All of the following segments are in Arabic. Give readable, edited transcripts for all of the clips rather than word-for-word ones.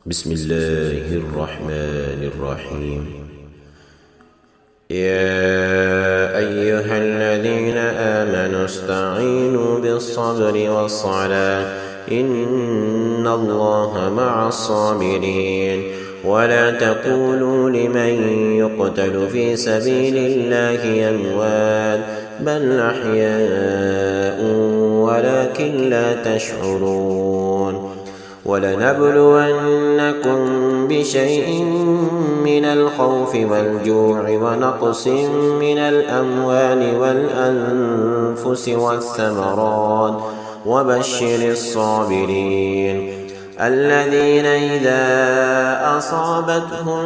بسم الله الرحمن الرحيم. يا أيها الذين آمنوا استعينوا بالصبر والصلاة إن الله مع الصابرين. ولا تقولوا لمن يقتل في سبيل الله أموات بل أحياء ولكن لا تشعرون. ولنبلونكم بشيء من الخوف والجوع ونقص من الأموال والأنفس والثمرات وبشر الصابرين الذين إذا أصابتهم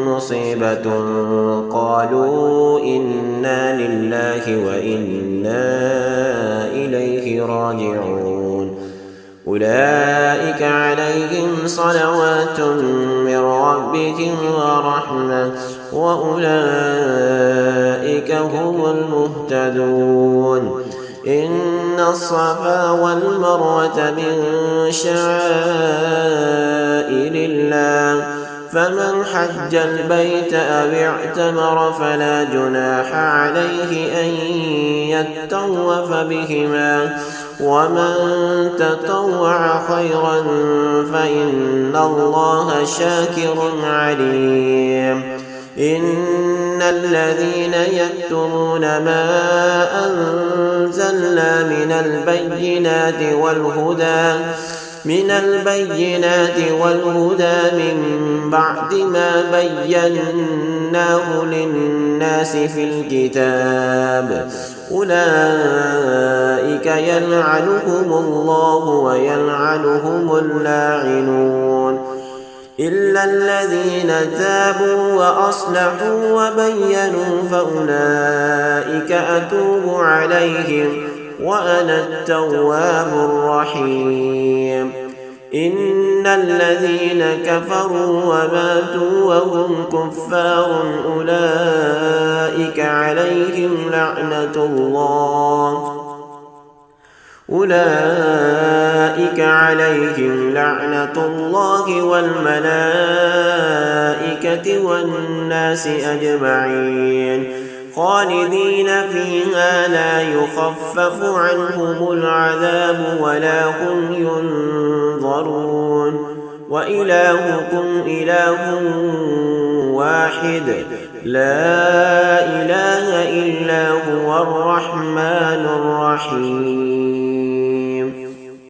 مصيبة قالوا إنا لله وإنا إليه راجعون. أولئك عليهم صلوات من ربهم ورحمة وأولئك هم المهتدون. إن الصفا والمروة من شعائر الله فمن حج البيت أو اعتمر فلا جناح عليه أن يطوف بهما ومن تطوع خيرا فإن الله شاكر عليم. إن الذين يكتمون ما أنزلنا من البينات والهدى من بعد ما بيناه للناس في الكتاب أولئك يلعنهم الله ويلعنهم اللاعنون إلا الذين تابوا وأصلحوا وبينوا فأولئك أتوب عليهم وأنا التواب الرحيم. إن الذين كفروا وماتوا وهم كفار أولئك عليهم لعنة الله والملائكة والناس أجمعين خالدين فيها لا يخفف عنهم العذاب ولا هم ينظرون. وإلهكم إله واحد لا إله إلا هو الرحمن الرحيم.